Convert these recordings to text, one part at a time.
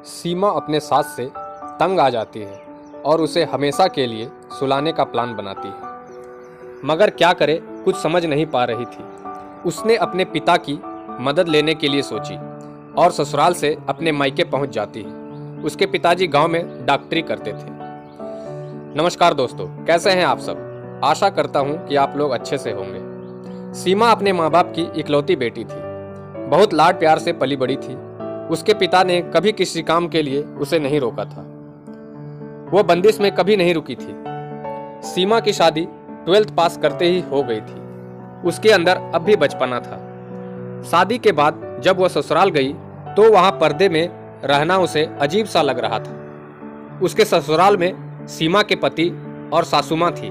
सीमा अपने सास से तंग आ जाती है और उसे हमेशा के लिए सुलाने का प्लान बनाती है, मगर क्या करे कुछ समझ नहीं पा रही थी। उसने अपने पिता की मदद लेने के लिए सोची और ससुराल से अपने मायके पहुंच जाती है। उसके पिताजी गांव में डॉक्टरी करते थे। नमस्कार दोस्तों, कैसे हैं आप सब। आशा करता हूं कि आप लोग अच्छे से होंगे। सीमा अपने माँ बाप की इकलौती बेटी थी। बहुत लाड प्यार से पली बड़ी थी। उसके पिता ने कभी किसी काम के लिए उसे नहीं रोका था। वो बंदिश में कभी नहीं रुकी थी। सीमा की शादी 12th पास करते ही हो गई थी। उसके अंदर अब भी बचपना था। शादी के बाद जब वह ससुराल गई तो वहां पर्दे में रहना उसे अजीब सा लग रहा था। उसके ससुराल में सीमा के पति और सासू मां थी।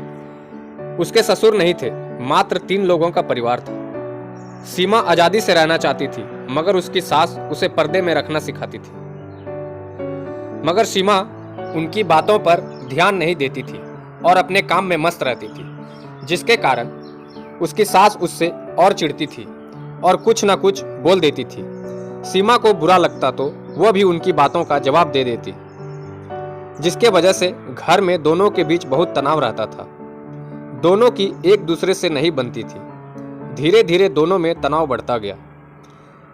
उसके ससुर नहीं थे, मात्र 3 लोगों का परिवार था। सीमा आजादी से रहना चाहती थी, मगर उसकी सास उसे पर्दे में रखना सिखाती थी। मगर सीमा उनकी बातों पर ध्यान नहीं देती थी और अपने काम में मस्त रहती थी, जिसके कारण उसकी सास उससे और चिढ़ती थी और कुछ न कुछ बोल देती थी। सीमा को बुरा लगता तो वह भी उनकी बातों का जवाब दे देती, जिसके वजह से घर में दोनों के बीच बहुत तनाव रहता था। दोनों की एक दूसरे से नहीं बनती थी। धीरे धीरे दोनों में तनाव बढ़ता गया।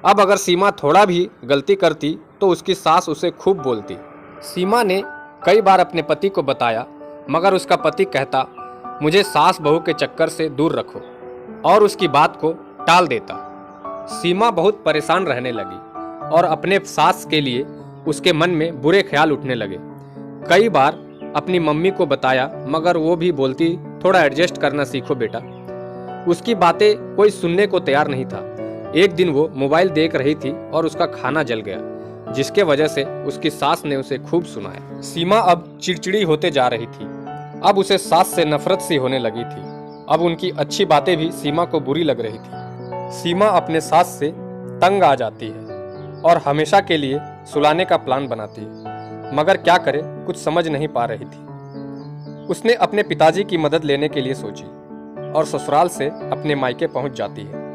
अब अगर सीमा थोड़ा भी गलती करती तो उसकी सास उसे खूब बोलती। सीमा ने कई बार अपने पति को बताया, मगर उसका पति कहता, मुझे सास बहू के चक्कर से दूर रखो, और उसकी बात को टाल देता। सीमा बहुत परेशान रहने लगी और अपने सास के लिए उसके मन में बुरे ख्याल उठने लगे। कई बार अपनी मम्मी को बताया, मगर वो भी बोलती, थोड़ा एडजस्ट करना सीखो बेटा। उसकी बातें कोई सुनने को तैयार नहीं था। एक दिन वो मोबाइल देख रही थी और उसका खाना जल गया, जिसके वजह से उसकी सास ने उसे खूब सुनाया। सीमा अब चिड़चिड़ी होते जा रही थी। अब उसे सास से नफरत सी होने लगी थी। अब उनकी अच्छी बातें भी सीमा को बुरी लग रही थी। सीमा अपने सास से तंग आ जाती है और हमेशा के लिए सुलाने का प्लान बनाती है, मगर क्या करे कुछ समझ नहीं पा रही थी। उसने अपने पिताजी की मदद लेने के लिए सोची और ससुराल से अपने मायके पहुंच जाती है।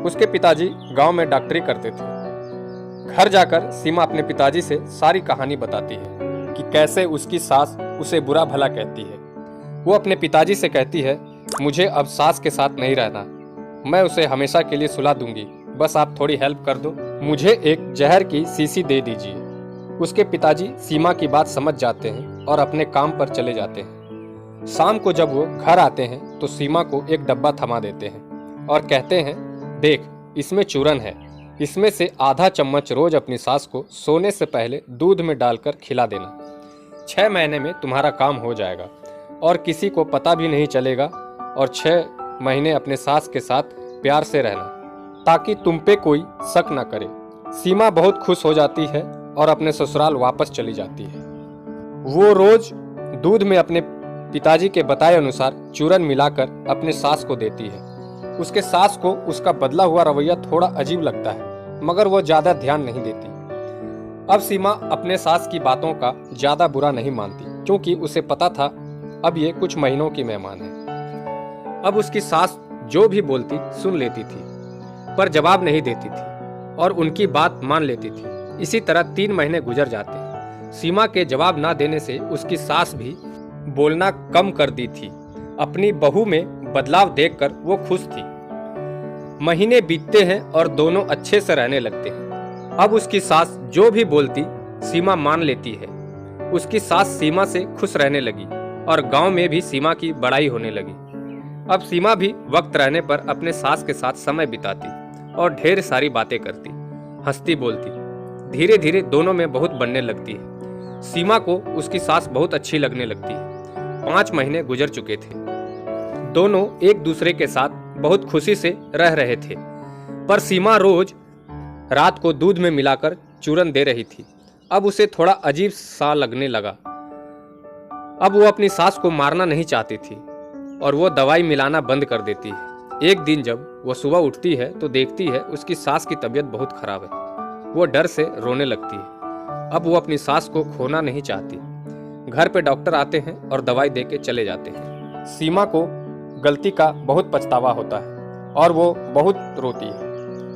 उसके पिताजी गांव में डॉक्टरी करते थे। घर जाकर सीमा अपने पिताजी से सारी कहानी बताती है कि कैसे उसकी सास उसे बुरा भला कहती है। वो अपने पिताजी से कहती है, मुझे अब सास के साथ नहीं रहना, मैं उसे हमेशा के लिए सुला दूंगी, बस आप थोड़ी हेल्प कर दो, मुझे एक जहर की शीशी दे दीजिए। उसके पिताजी सीमा की बात समझ जाते हैं और अपने काम पर चले जाते हैं। शाम को जब वो घर आते हैं तो सीमा को एक डब्बा थमा देते हैं और कहते हैं, देख इसमें चूरन है, इसमें से आधा चम्मच रोज अपनी सास को सोने से पहले दूध में डालकर खिला देना। 6 महीने में तुम्हारा काम हो जाएगा और किसी को पता भी नहीं चलेगा, और 6 महीने अपने सास के साथ प्यार से रहना, ताकि तुम पे कोई शक न करे। सीमा बहुत खुश हो जाती है और अपने ससुराल वापस चली जाती है। वो रोज दूध में अपने पिताजी के बताए अनुसार चूरन मिलाकर अपने सास को देती है। उसके सास को उसका बदला हुआ रवैया थोड़ा अजीब लगता है, मगर वो ज्यादा ध्यान नहीं देती। अब सीमा अपने सास की बातों का ज्यादा बुरा नहीं मानती, क्योंकि उसे पता था अब ये कुछ महीनों की मेहमान है। अब उसकी सास जो भी बोलती सुन लेती थी, पर जवाब नहीं देती थी और उनकी बात मान लेती थी। इसी तरह 3 महीने गुजर जाते। सीमा के जवाब ना देने से उसकी सास भी बोलना कम कर दी थी। अपनी बहू में बदलाव देखकर वो खुश थी। महीने बीतते हैं और दोनों अच्छे से रहने लगते हैं। अब उसकी सास जो भी बोलती सीमा मान लेती है। उसकी सास सीमा से खुश रहने लगी और गांव में भी सीमा की बड़ाई होने लगी। अब सीमा भी वक्त रहने पर अपने सास के साथ समय बिताती और ढेर सारी बातें करती, हंसती बोलती। धीरे धीरे दोनों में बहुत बनने लगती है। सीमा को उसकी सास बहुत अच्छी लगने लगती है। 5 महीने गुजर चुके थे। दोनों एक दूसरे के साथ बहुत खुशी से रह रहे थे, पर सीमा रोज रात को दूध में मिलाकर चूरन दे रही थी। अब उसे थोड़ा अजीब सा लगने लगा। अब वो अपनी सास को मारना नहीं चाहती थी और वो दवाई मिलाना बंद कर देती है। एक दिन जब वो सुबह उठती है तो देखती है उसकी सास की तबीयत बहुत खराब है। वो डर से रोने लगती है। अब वो अपनी सास को खोना नहीं चाहती। घर पे डॉक्टर आते हैं और दवाई देके चले जाते हैं। सीमा को गलती का बहुत पछतावा होता है और वो बहुत रोती है।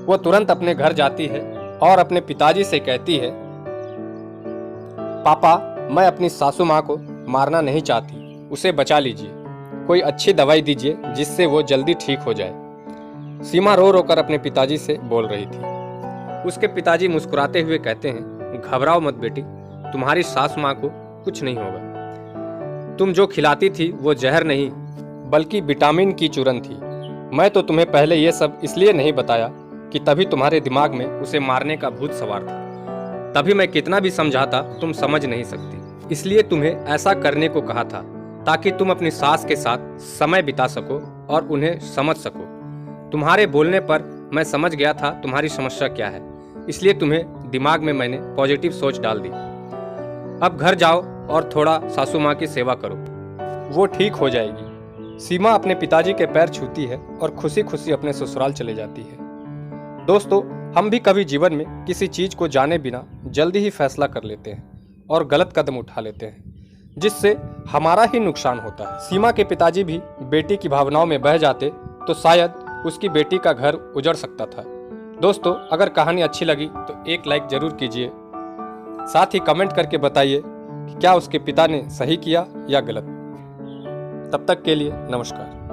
वो तुरंत अपने घर जाती है और अपने पिताजी से कहती है पापा, मैं अपनी सासू माँ को मारना नहीं चाहती, उसे बचा लीजिए। कोई अच्छी दवाई दीजिए जिससे वो जल्दी ठीक हो जाए। सीमा रो रो कर अपने पिताजी से बोल रही थी। उसके पिताजी मुस्कुराते हुए कहते हैं, घबराओ मत बेटी, तुम्हारी सासू माँ को कुछ नहीं होगा। तुम जो खिलाती थी वो जहर नहीं बल्कि विटामिन की चूरन थी। मैं तो तुम्हें पहले ये सब इसलिए नहीं बताया कि तभी तुम्हारे दिमाग में उसे मारने का भूत सवार था। तभी मैं कितना भी समझाता तुम समझ नहीं सकती, इसलिए तुम्हें ऐसा करने को कहा था ताकि तुम अपनी सास के साथ समय बिता सको और उन्हें समझ सको। तुम्हारे बोलने पर मैं समझ गया था तुम्हारी समस्या क्या है, इसलिए तुम्हें दिमाग में मैंने पॉजिटिव सोच डाल दी। अब घर जाओ और थोड़ा सासू माँ की सेवा करो, वो ठीक हो जाएगी। सीमा अपने पिताजी के पैर छूती है और खुशी खुशी अपने ससुराल चले जाती है। दोस्तों, हम भी कभी जीवन में किसी चीज को जाने बिना जल्दी ही फैसला कर लेते हैं और गलत कदम उठा लेते हैं, जिससे हमारा ही नुकसान होता है। सीमा के पिताजी भी बेटी की भावनाओं में बह जाते तो शायद उसकी बेटी का घर उजड़ सकता था। दोस्तों, अगर कहानी अच्छी लगी तो एक लाइक जरूर कीजिए। साथ ही कमेंट करके बताइए कि क्या उसके पिता ने सही किया या गलत। तब तक के लिए नमस्कार।